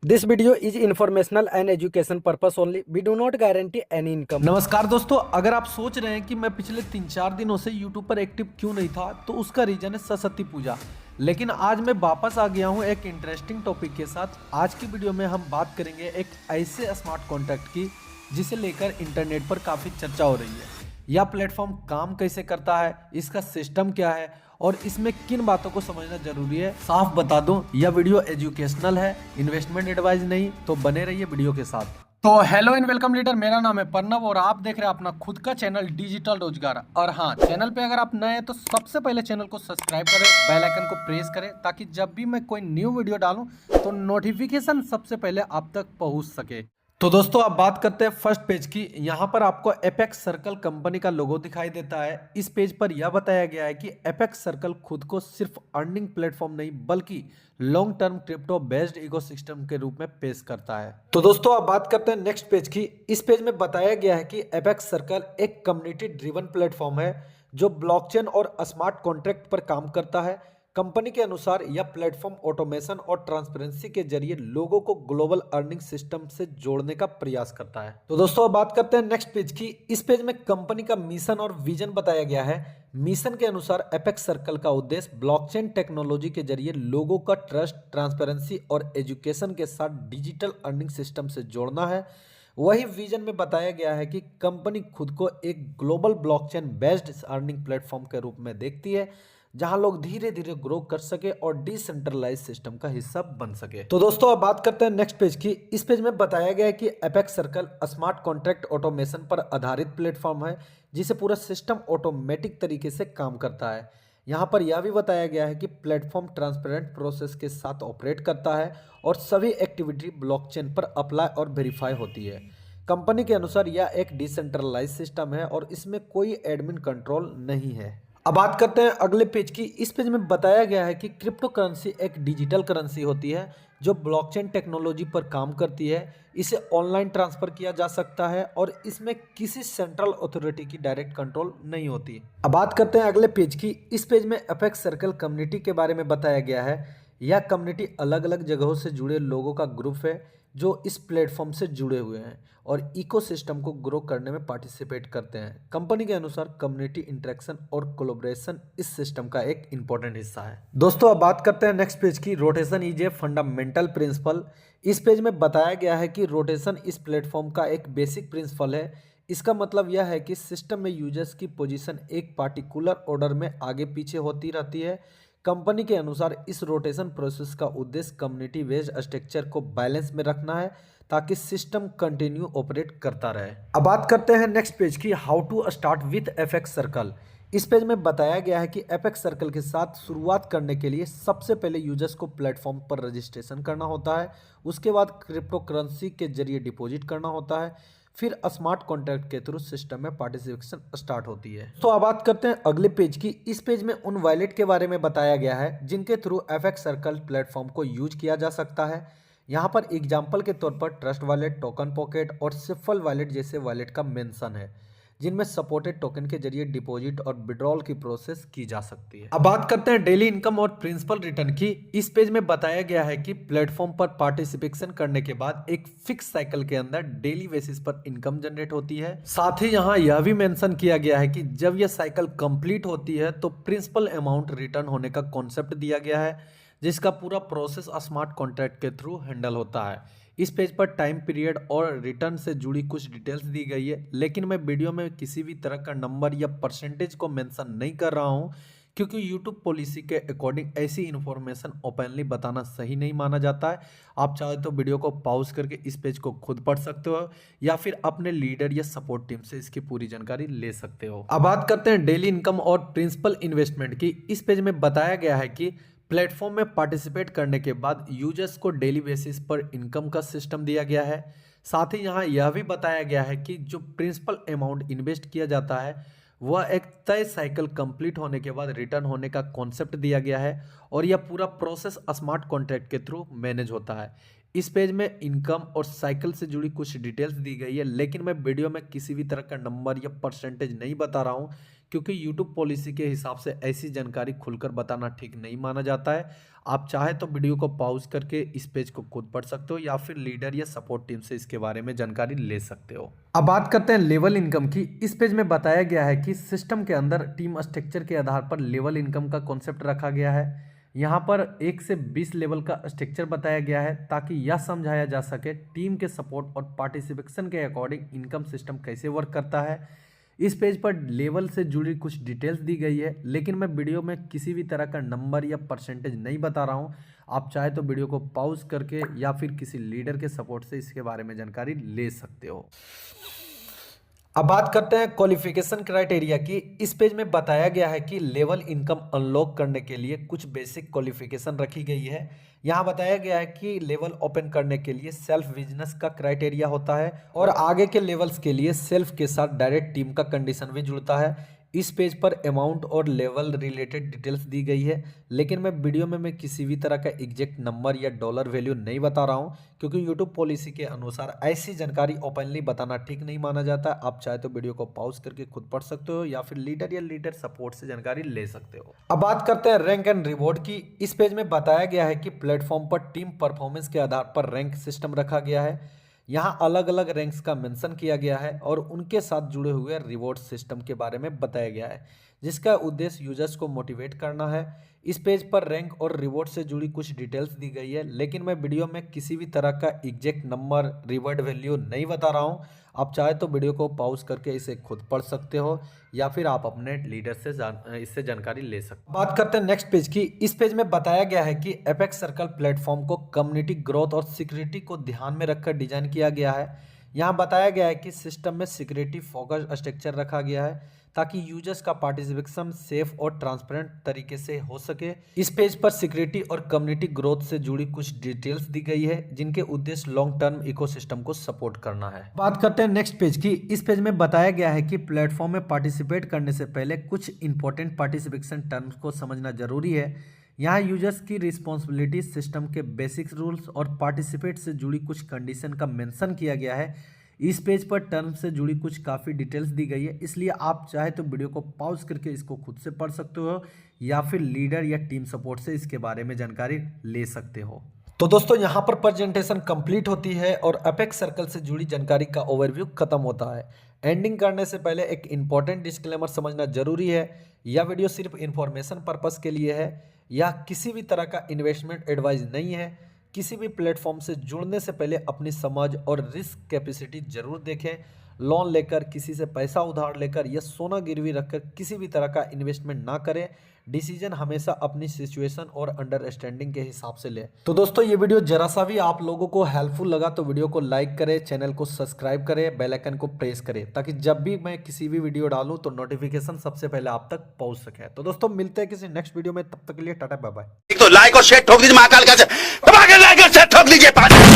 This video is informational and education purpose only. We do not guarantee any income. नमस्कार दोस्तों, अगर आप सोच रहे हैं कि मैं पिछले 3-4 दिनों से YouTube पर एक्टिव क्यों नहीं था, तो उसका रीजन है सरस्वती पूजा। लेकिन आज मैं वापस आ गया हूं एक इंटरेस्टिंग टॉपिक के साथ। आज की वीडियो में हम बात करेंगे एक ऐसे स्मार्ट कॉन्ट्रैक्ट की जिसे लेकर इंटरनेट पर काफ़ी चर्चा हो रही है। यह प्लेटफॉर्म काम कैसे करता है, इसका सिस्टम क्या है और इसमें किन बातों को समझना जरूरी है। साफ बता दूं, यह वीडियो एजुकेशनल है, इन्वेस्टमेंट एडवाइस नहीं। तो बने रहिए वीडियो के साथ। तो हेलो एंड वेलकम लीडर, मेरा नाम है प्रणव और आप देख रहे हैं अपना खुद का चैनल डिजिटल रोजगार। और हाँ, चैनल पे अगर आप नए हैं तो सबसे पहले चैनल को सब्सक्राइब करें, बेल आइकन को प्रेस करें ताकि जब भी मैं कोई न्यू वीडियो डालूं तो नोटिफिकेशन सबसे पहले आप तक पहुंच सके। तो दोस्तों, अब बात करते हैं फर्स्ट पेज की। यहाँ पर आपको एपेक्स सर्कल कंपनी का लोगो दिखाई देता है। इस पेज पर यह बताया गया है कि एपेक्स सर्कल खुद को सिर्फ अर्निंग प्लेटफॉर्म नहीं बल्कि long term crypto based ecosystem के रूप में पेश करता है। तो दोस्तों, अब बात करते हैं नेक्स्ट पेज की। इस पेज में बताया गया है कि एपेक्स सर्कल एक कम्युनिटी ड्रिवन प्लेटफॉर्म है जो ब्लॉकचेन और स्मार्ट कॉन्ट्रैक्ट पर काम करता है। कंपनी के अनुसार यह प्लेटफॉर्म ऑटोमेशन और ट्रांसपेरेंसी के जरिए लोगों को ग्लोबल अर्निंग सिस्टम से जोड़ने का प्रयास करता है। तो दोस्तों, अब बात करते हैं नेक्स्ट पेज की। इस पेज में कंपनी का मिशन और विजन बताया गया है। मिशन के अनुसार एपेक्स सर्कल का उद्देश्य ब्लॉकचेन टेक्नोलॉजी के जरिए लोगों का ट्रस्ट, ट्रांसपेरेंसी और एजुकेशन के साथ डिजिटल अर्निंग सिस्टम से जोड़ना है। वही विजन में बताया गया है कि कंपनी खुद को एक global blockchain based earning platform के रूप में देखती है जहां लोग धीरे धीरे ग्रो कर सके और डिसेंट्रलाइज सिस्टम का हिस्सा बन सके। तो दोस्तों, अब बात करते हैं नेक्स्ट पेज की। इस पेज में बताया गया है कि apex circle smart contract automation पर आधारित प्लेटफॉर्म है जिसे पूरा सिस्टम ऑटोमेटिक तरीके से काम करता है। यहाँ पर यह भी बताया गया है कि प्लेटफॉर्म ट्रांसपेरेंट प्रोसेस के साथ ऑपरेट करता है और सभी एक्टिविटी ब्लॉकचेन पर अप्लाई और वेरीफाई होती है। कंपनी के अनुसार यह एक डिसेंट्रलाइज सिस्टम है और इसमें कोई एडमिन कंट्रोल नहीं है। अब बात करते हैं अगले पेज की। इस पेज में बताया गया है कि क्रिप्टो करेंसी एक डिजिटल करेंसी होती है जो ब्लॉकचेन टेक्नोलॉजी पर काम करती है। इसे ऑनलाइन ट्रांसफर किया जा सकता है और इसमें किसी सेंट्रल अथॉरिटी की डायरेक्ट कंट्रोल नहीं होती। अब बात करते हैं अगले पेज की। इस पेज में एपेक्स सर्कल कम्युनिटी के बारे में बताया गया है। यह कम्युनिटी अलग अलग जगहों से जुड़े लोगों का ग्रुप है जो इस प्लेटफॉर्म से जुड़े हुए हैं और इकोसिस्टम को ग्रो करने में पार्टिसिपेट करते हैं। कंपनी के अनुसार कम्युनिटी इंटरेक्शन और कोलैबोरेशन इस सिस्टम का एक इंपॉर्टेंट हिस्सा है। दोस्तों, अब बात करते हैं नेक्स्ट पेज की। Rotation is a fundamental principle. इस पेज में बताया गया है कि रोटेशन इस प्लेटफॉर्म का एक बेसिक प्रिंसिपल है। इसका मतलब यह है कि सिस्टम में यूजर्स की पोजीशन एक पार्टिकुलर ऑर्डर में आगे पीछे होती रहती है। कंपनी के अनुसार इस रोटेशन प्रोसेस का उद्देश्य कम्युनिटी बेस्ड स्ट्रक्चर को बैलेंस में रखना है ताकि सिस्टम कंटिन्यू ऑपरेट करता रहे। अब बात करते हैं नेक्स्ट पेज की, how to start with apex circle. इस पेज में बताया गया है कि एपेक्स सर्कल के साथ शुरुआत करने के लिए सबसे पहले यूजर्स को प्लेटफॉर्म पर रजिस्ट्रेशन करना होता है। उसके बाद क्रिप्टो करेंसी के जरिए डिपॉजिट करना होता है। फिर स्मार्ट कॉन्ट्रैक्ट के थ्रू सिस्टम में पार्टिसिपेशन स्टार्ट होती है। तो अब बात करते हैं अगले पेज की। इस पेज में उन वॉलेट के बारे में बताया गया है जिनके थ्रू एपेक्स सर्कल प्लेटफॉर्म को यूज किया जा सकता है। यहाँ पर एग्जाम्पल के तौर पर ट्रस्ट वॉलेट, टोकन पॉकेट और सिफल वॉलेट जैसे वॉलेट का मेंशन है जिनमें सपोर्टेड टोकन के जरिए डिपॉजिट और विड्रॉल की प्रोसेस की जा सकती है। अब बात करते हैं डेली इनकम और प्रिंसिपल रिटर्न की। इस पेज में बताया गया है कि प्लेटफॉर्म पर पार्टिसिपेशन करने के बाद एक फिक्स साइकिल के अंदर डेली बेसिस पर इनकम जनरेट होती है। साथ ही यहाँ यह भी मेंशन किया गया है कि जब यह साइकिल कंप्लीट होती है तो प्रिंसिपल अमाउंट रिटर्न होने का कॉन्सेप्ट दिया गया है जिसका पूरा प्रोसेस स्मार्ट कॉन्ट्रैक्ट के थ्रू हैंडल होता है। इस पेज पर टाइम पीरियड और रिटर्न से जुड़ी कुछ डिटेल्स दी गई है, लेकिन मैं वीडियो में किसी भी तरह का नंबर या परसेंटेज को मेंशन नहीं कर रहा हूं क्योंकि यूट्यूब पॉलिसी के अकॉर्डिंग ऐसी इन्फॉर्मेशन ओपनली बताना सही नहीं माना जाता है। आप चाहे तो वीडियो को पॉज करके इस पेज को खुद पढ़ सकते हो या फिर अपने लीडर या सपोर्ट टीम से इसकी पूरी जानकारी ले सकते हो। अब बात करते हैं डेली इनकम और प्रिंसिपल इन्वेस्टमेंट की। इस पेज में बताया गया है कि प्लेटफॉर्म में पार्टिसिपेट करने के बाद यूजर्स को डेली बेसिस पर इनकम का सिस्टम दिया गया है। साथ ही यहाँ यह भी बताया गया है कि जो प्रिंसिपल अमाउंट इन्वेस्ट किया जाता है वह एक तय साइकिल कंप्लीट होने के बाद रिटर्न होने का कॉन्सेप्ट दिया गया है और यह पूरा प्रोसेस स्मार्ट कॉन्ट्रैक्ट के थ्रू मैनेज होता है। इस पेज में इनकम और साइकिल से जुड़ी कुछ डिटेल्स दी गई है, लेकिन मैं वीडियो में किसी भी तरह का नंबर या परसेंटेज नहीं बता रहा हूँ क्योंकि YouTube पॉलिसी के हिसाब से ऐसी जानकारी खुलकर बताना ठीक नहीं माना जाता है। आप चाहे तो वीडियो को पॉज करके इस पेज को खुद पढ़ सकते हो या फिर लीडर या सपोर्ट टीम से इसके बारे में जानकारी ले सकते हो। अब बात करते हैं लेवल इनकम की। इस पेज में बताया गया है कि सिस्टम के अंदर टीम स्ट्रक्चर के आधार पर लेवल इनकम का कॉन्सेप्ट रखा गया है। यहाँ पर 1 से 20 लेवल का स्ट्रक्चर बताया गया है ताकि यह समझाया जा सके टीम के सपोर्ट और पार्टिसिपेशन के अकॉर्डिंग इनकम सिस्टम कैसे वर्क करता है। इस पेज पर लेवल से जुड़ी कुछ डिटेल्स दी गई है, लेकिन मैं वीडियो में किसी भी तरह का नंबर या परसेंटेज नहीं बता रहा हूँ। आप चाहे तो वीडियो को पॉज करके या फिर किसी लीडर के सपोर्ट से इसके बारे में जानकारी ले सकते हो। अब बात करते हैं क्वालिफिकेशन क्राइटेरिया की। इस पेज में बताया गया है कि लेवल इनकम अनलॉक करने के लिए कुछ बेसिक क्वालिफिकेशन रखी गई है। यहाँ बताया गया है कि लेवल ओपन करने के लिए सेल्फ बिजनेस का क्राइटेरिया होता है और आगे के लेवल्स के लिए सेल्फ के साथ डायरेक्ट टीम का कंडीशन भी जुड़ता है। इस पेज पर अमाउंट और लेवल रिलेटेड डिटेल्स दी गई है, लेकिन वीडियो में मैं किसी भी तरह का एग्जैक्ट नंबर या डॉलर वैल्यू नहीं बता रहा हूं, क्योंकि यूट्यूब पॉलिसी के अनुसार ऐसी जानकारी ओपनली बताना ठीक नहीं माना जाता। आप चाहे तो वीडियो को पॉज करके खुद पढ़ सकते हो या फिर लीडर सपोर्ट से जानकारी ले सकते हो। अब बात करते हैं रैंक एंड रिवॉर्ड की। इस पेज में बताया गया है कि प्लेटफॉर्म पर टीम परफॉर्मेंस के आधार पर रैंक सिस्टम रखा गया है। यहाँ अलग अलग रैंक्स का मेंशन किया गया है और उनके साथ जुड़े हुए रिवॉर्ड सिस्टम के बारे में बताया गया है, जिसका उद्देश्य यूजर्स को मोटिवेट करना है। इस पेज पर रैंक और रिवॉर्ड से जुड़ी कुछ डिटेल्स दी गई है, लेकिन मैं वीडियो में किसी भी तरह का एग्जैक्ट नंबर रिवॉर्ड वैल्यू नहीं बता रहा हूँ। आप चाहे तो वीडियो को पॉज करके इसे खुद पढ़ सकते हो या फिर आप अपने लीडर से इससे जानकारी ले सकते हो। बात करते हैं नेक्स्ट पेज की। इस पेज में बताया गया है कि एपेक्स सर्कल प्लेटफॉर्म को कम्युनिटी ग्रोथ और सिक्योरिटी को ध्यान में रखकर डिजाइन किया गया है। यहाँ बताया गया है कि सिस्टम में सिक्योरिटी फोकस स्ट्रक्चर रखा गया है ताकि यूजर्स का पार्टिसिपेशन सेफ और ट्रांसपेरेंट तरीके से हो सके। इस पेज पर सिक्योरिटी और कम्युनिटी ग्रोथ से जुड़ी कुछ डिटेल्स दी गई है, जिनके उद्देश्य लॉन्ग टर्म इकोसिस्टम को सपोर्ट करना है। बात करते हैं नेक्स्ट पेज की। इस पेज में बताया गया है कि प्लेटफॉर्म में पार्टिसिपेट करने से पहले कुछ इंपॉर्टेंट पार्टिसिपेशन टर्म्स को समझना जरूरी है। यहाँ यूजर्स की रिस्पॉन्सिबिलिटी, सिस्टम के बेसिक रूल्स और पार्टिसिपेट से जुड़ी कुछ कंडीशन का मेंशन किया गया है। इस पेज पर टर्म से जुड़ी कुछ काफ़ी डिटेल्स दी गई है, इसलिए आप चाहे तो वीडियो को पॉज करके इसको खुद से पढ़ सकते हो या फिर लीडर या टीम सपोर्ट से इसके बारे में जानकारी ले सकते हो। तो दोस्तों, यहाँ पर प्रेजेंटेशन कंप्लीट होती है और अपेक्स सर्कल से जुड़ी जानकारी का ओवरव्यू खत्म होता है। एंडिंग करने से पहले एक इंपॉर्टेंट डिस्क्लेमर समझना जरूरी है। यह वीडियो सिर्फ इंफॉर्मेशन पर्पस के लिए है, यह किसी भी तरह का इन्वेस्टमेंट एडवाइस नहीं है। किसी भी प्लेटफॉर्म से जुड़ने से पहले अपनी समझ और रिस्क कैपेसिटी जरूर देखें। लोन लेकर, किसी से पैसा उधार लेकर या सोना गिरवी रखकर किसी भी तरह का इन्वेस्टमेंट ना करें। डिसीजन हमेशा अपनी सिचुएशन और अंडरस्टैंडिंग के हिसाब से लें। तो दोस्तों, ये वीडियो जरा सा भी आप लोगों को हेल्पफुल लगा तो वीडियो को लाइक करें, चैनल को सब्सक्राइब करें, बेल आइकन को प्रेस करें, ताकि जब भी मैं किसी भी वीडियो डालूं तो नोटिफिकेशन सबसे पहले आप तक पहुंच सके। तो दोस्तों, मिलते हैं किसी नेक्स्ट वीडियो में, तब तक के लिए टाटा बाय बाय। एक तो लाइक और शेयर ठोक दीजिए, महाकाल का दबा के लाइक और शेयर ठोक दीजिए।